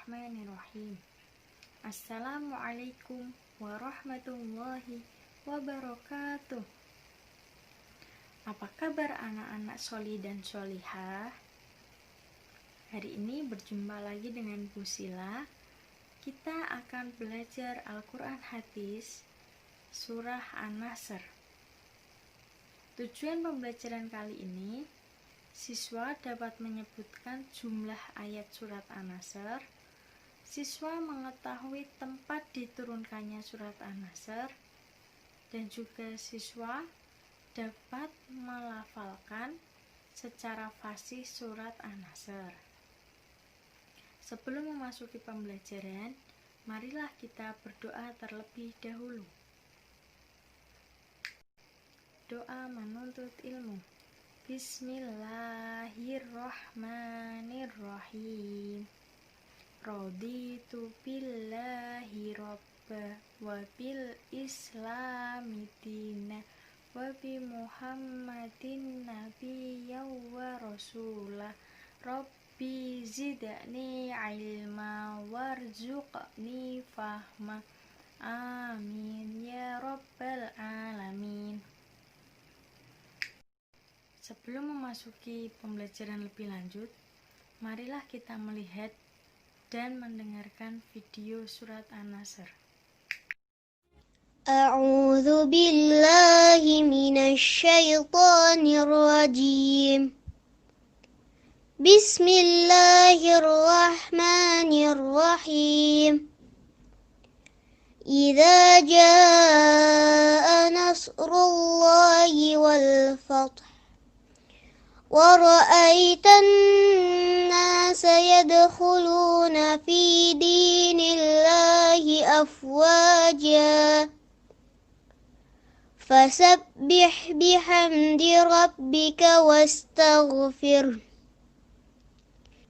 Bismillahirrahmanirrahim. Assalamualaikum warahmatullahi wabarakatuh. Apa kabar anak-anak sholi dan sholihah? Hari ini berjumpa lagi dengan Bu Sila. Kita akan belajar Al-Quran Hadis Surah An-Nasr. Tujuan pembelajaran kali ini, siswa dapat menyebutkan jumlah ayat surat An-Nasr. Siswa mengetahui tempat diturunkannya surat An-Nasr, dan juga siswa dapat melafalkan secara fasih surat An-Nasr. Sebelum memasuki pembelajaran, marilah kita berdoa terlebih dahulu. Doa menuntut ilmu. Bismillahirrahmanirrahim. Raditu billahi robba wa bil islami dina wa bi muhammadin nabiyya wa rasulah. Rabbi zidni ilma warzuqni fahma. Amin ya rabbal alamin. Sebelum memasuki pembelajaran lebih lanjut, marilah kita melihat dan mendengarkan video surat An-Nasr. A'udzu billahi minasy syaithanir rajim. Bismillahirrahmanirrahim. Idza jaa nasrullahi wal fath وَرَأَيْتَ النَّاسَ يَدْخُلُونَ فِي دِينِ اللَّهِ أَفْوَاجًا فَسَبِّحْ بِحَمْدِ رَبِّكَ وَاسْتَغْفِرْهُ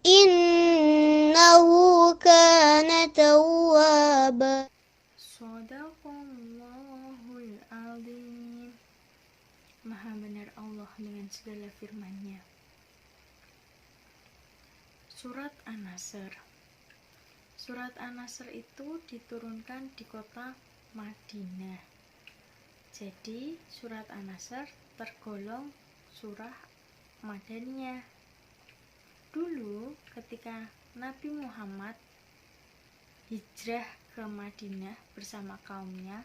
إِنَّهُ كَانَ تَوَّابًا. Shadaqallahul Azim. Maha benar Allah dengan segala firman-Nya. Surat An-Nasr. Surat An-Nasr itu diturunkan di kota Madinah. Jadi, surat An-Nasr tergolong surah Madaniyah. Dulu, ketika Nabi Muhammad hijrah ke Madinah bersama kaumnya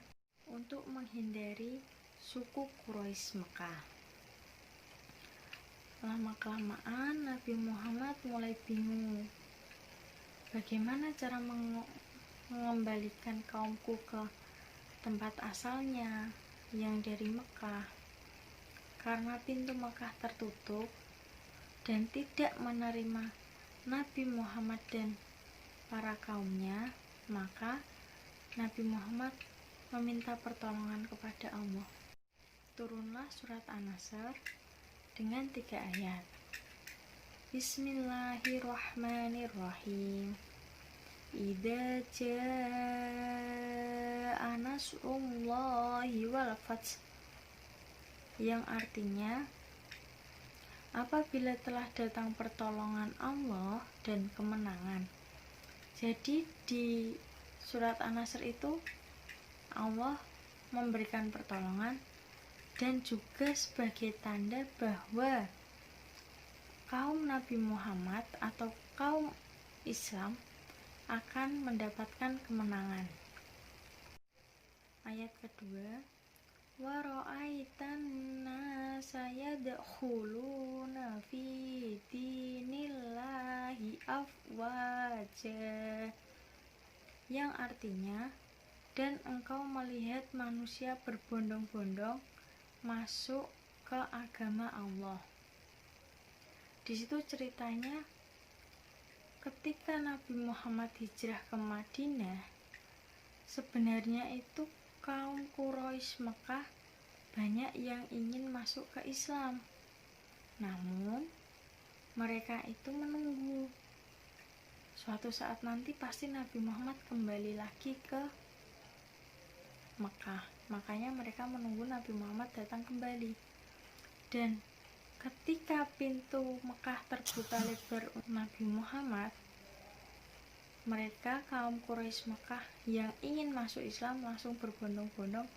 untuk menghindari suku Quraisy Mekah. Lama-kelamaan Nabi Muhammad mulai bingung bagaimana cara mengembalikan kaumku ke tempat asalnya yang dari Mekah, karena pintu Mekah tertutup dan tidak menerima Nabi Muhammad dan para kaumnya. Maka Nabi Muhammad meminta pertolongan kepada Allah. Turunlah surat An-Nasr dengan 3 ayat. Bismillahirrahmanirrahim. Idza jaa nasrullahi wal fath, yang artinya apabila telah datang pertolongan Allah dan kemenangan. Jadi di surat An-Nasr itu Allah memberikan pertolongan dan juga sebagai tanda bahwa kaum Nabi Muhammad atau kaum Islam akan mendapatkan kemenangan. Ayat kedua, wa ra'aitan nasa yadkhuluna fi dinillahi afwaja, yang artinya dan engkau melihat manusia berbondong-bondong masuk ke agama Allah. Di situ ceritanya ketika Nabi Muhammad hijrah ke Madinah, sebenarnya itu kaum Quraisy Mekah banyak yang ingin masuk ke Islam. Namun mereka itu menunggu suatu saat nanti pasti Nabi Muhammad kembali lagi ke Mekah. Makanya mereka menunggu Nabi Muhammad datang kembali. Dan ketika pintu Mekah terbuka lebar Nabi Muhammad, mereka kaum Quraisy Mekah yang ingin masuk Islam langsung berbondong-bondong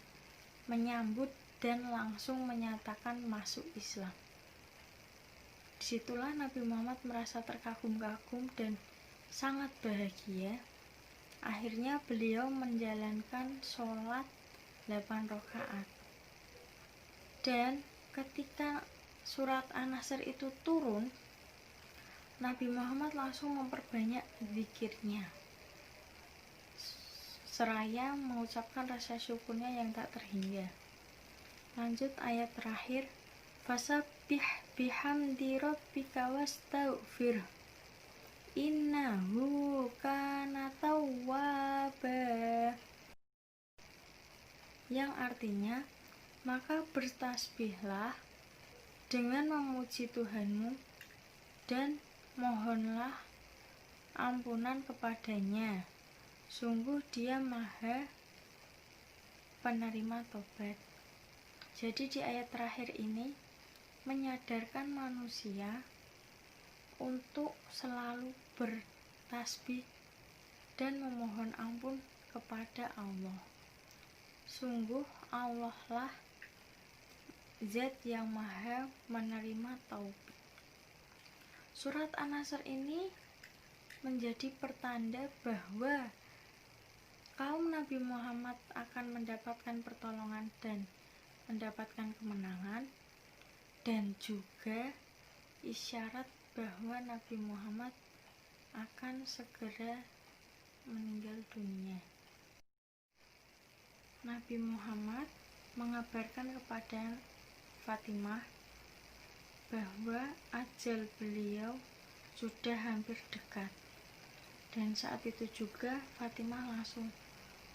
menyambut dan langsung menyatakan masuk Islam. Disitulah Nabi Muhammad merasa terkagum-kagum dan sangat bahagia. Akhirnya beliau menjalankan sholat 8 rakaat. Dan ketika surat An-Nasr itu turun, Nabi Muhammad langsung memperbanyak zikirnya, seraya mengucapkan rasa syukurnya yang tak terhingga. Lanjut ayat terakhir, fasabbih bihamdi rabbika wastaghfir innahu kana tawwaba, yang artinya maka bertasbihlah dengan memuji Tuhanmu dan mohonlah ampunan kepadanya, sungguh Dia Maha penerima tobat. Jadi di ayat terakhir ini menyadarkan manusia untuk selalu bertasbih dan memohon ampun kepada Allah. Sungguh Allah lah Zat yang Maha menerima taubat. Surat An-Nasr ini menjadi pertanda bahwa kaum Nabi Muhammad akan mendapatkan pertolongan dan mendapatkan kemenangan, dan juga isyarat bahwa Nabi Muhammad akan segera meninggal dunia. Nabi Muhammad mengabarkan kepada Fatimah bahwa ajal beliau sudah hampir dekat, dan saat itu juga Fatimah langsung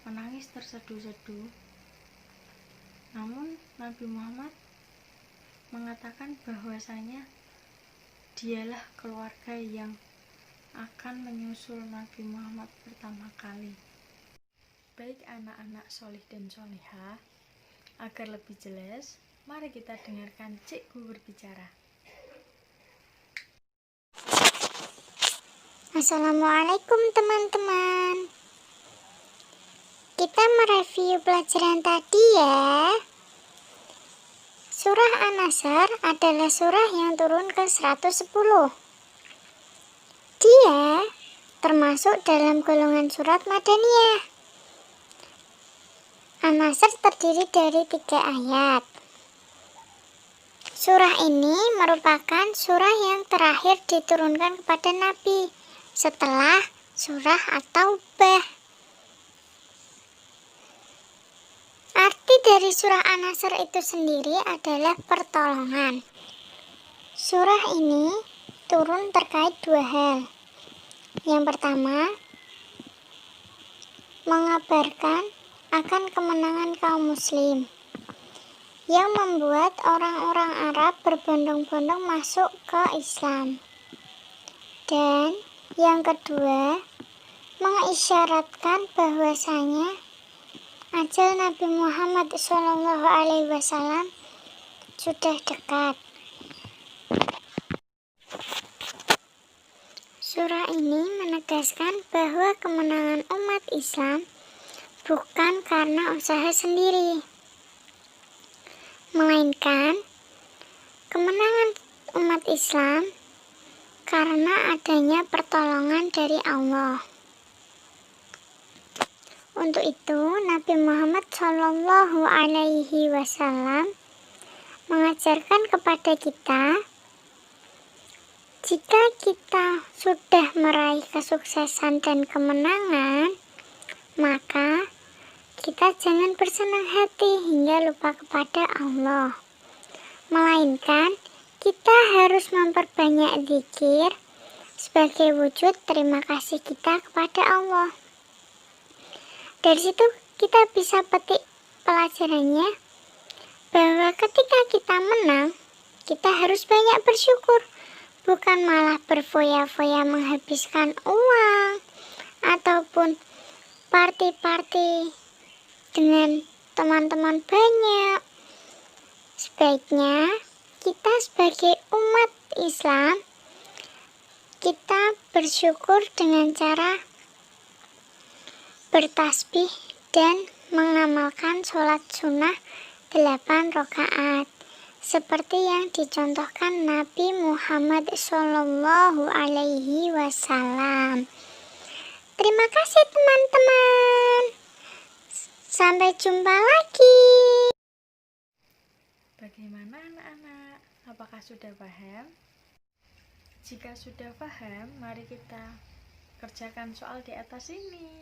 menangis terseduh-seduh. Namun Nabi Muhammad mengatakan bahwasanya dialah keluarga yang akan menyusul Nabi Muhammad pertama kali. Baik anak-anak solih dan solihah, agar lebih jelas, mari kita dengarkan Cikgu berbicara. Assalamualaikum teman-teman. Kita mereview pelajaran tadi ya. Surah An-Nasr adalah surah yang turun ke 110. Dia termasuk dalam golongan surat Madaniyah. An-Nasr terdiri dari 3 ayat. Surah ini merupakan surah yang terakhir diturunkan kepada Nabi setelah surah At-Taubah. Arti dari surah An-Nasr itu sendiri adalah pertolongan. Surah ini turun terkait 2 hal. Yang pertama, mengabarkan akan kemenangan kaum muslim yang membuat orang-orang Arab berbondong-bondong masuk ke Islam. Dan yang kedua, mengisyaratkan bahwasanya ajal Nabi Muhammad SAW sudah dekat. Surah ini menegaskan bahwa kemenangan umat Islam bukan karena usaha sendiri, melainkan kemenangan umat Islam karena adanya pertolongan dari Allah. Untuk itu, Nabi Muhammad SAW mengajarkan kepada kita, jika kita sudah meraih kesuksesan dan kemenangan, maka kita jangan bersenang hati hingga lupa kepada Allah, melainkan kita harus memperbanyak zikir sebagai wujud terima kasih kita kepada Allah. Dari situ kita bisa petik pelajarannya bahwa ketika kita menang, kita harus banyak bersyukur, bukan malah berfoya-foya menghabiskan uang ataupun party-party dengan teman-teman banyak. Sebaiknya kita sebagai umat Islam, kita bersyukur dengan cara bertasbih, dan mengamalkan sholat sunnah 8 rakaat seperti yang dicontohkan Nabi Muhammad SAW. Terima kasih teman-teman. Sampai jumpa lagi. Bagaimana anak-anak? Apakah sudah paham? Jika sudah paham, mari kita kerjakan soal di atas ini.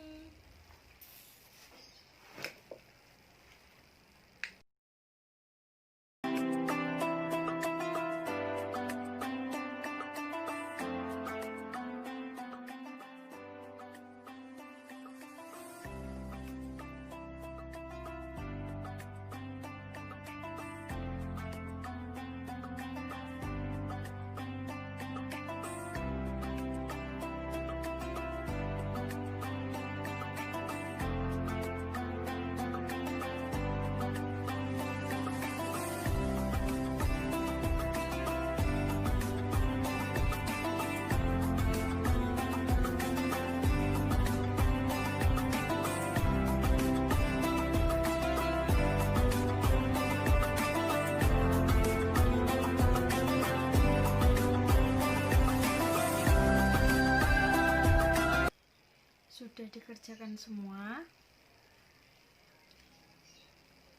Sudah dikerjakan semua?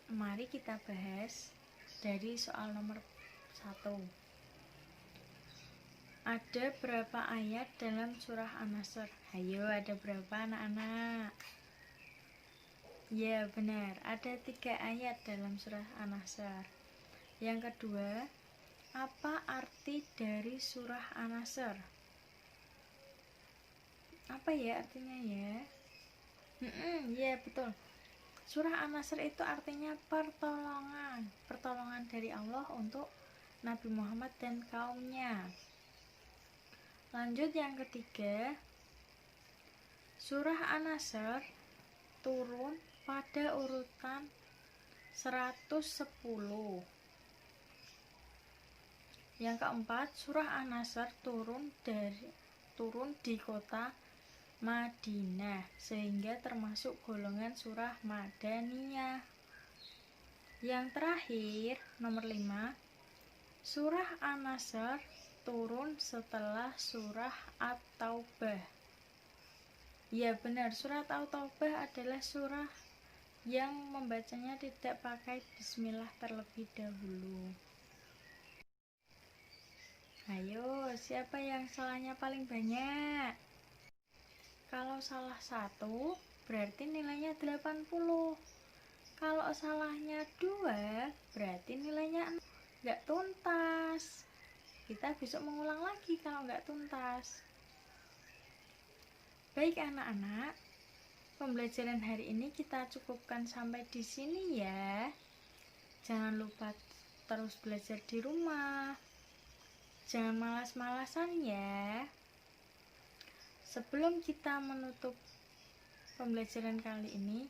Mari kita bahas dari soal nomor 1. Ada berapa ayat dalam surah An-Nasr? Ayo, ada berapa anak-anak? Ya, benar. Ada 3 ayat dalam surah An-Nasr. Yang kedua, apa arti dari surah An-Nasr? Apa ya artinya ya? Ya, betul. Surah An-Nasr itu artinya pertolongan dari Allah untuk Nabi Muhammad dan kaumnya. Lanjut yang ketiga, surah An-Nasr turun pada urutan 110. Yang keempat, surah An-Nasr turun di kota Madinah, sehingga termasuk golongan surah Madaniyah. Yang terakhir, nomor 5, surah An-Nasr turun setelah surah At-Taubah. Ya, benar, surah At-Taubah adalah surah yang membacanya tidak pakai bismillah terlebih dahulu. Ayo, siapa yang salahnya paling banyak? Kalau salah 1, berarti nilainya 80. Kalau salahnya 2, berarti nilainya nggak tuntas. Kita besok mengulang lagi kalau nggak tuntas. Baik anak-anak, pembelajaran hari ini kita cukupkan sampai di sini ya. Jangan lupa terus belajar di rumah. Jangan malas-malasan ya. Sebelum kita menutup pembelajaran kali ini,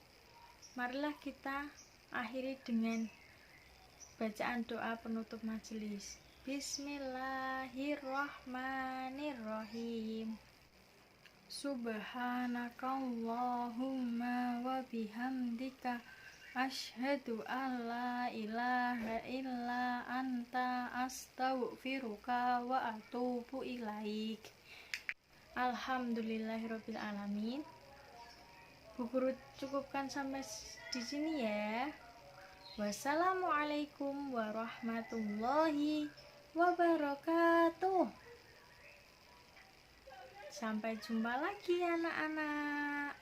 marilah kita akhiri dengan bacaan doa penutup majelis. Bismillahirrahmanirrahim. Subhanakallahumma wa bihamdika asyhadu an la ilaha illa anta astaghfiruka wa atubu ilaik. Alhamdulillahirabbil alamin. Bu Guru cukupkan sampai di sini ya. Wassalamualaikum warahmatullahi wabarakatuh. Sampai jumpa lagi anak-anak.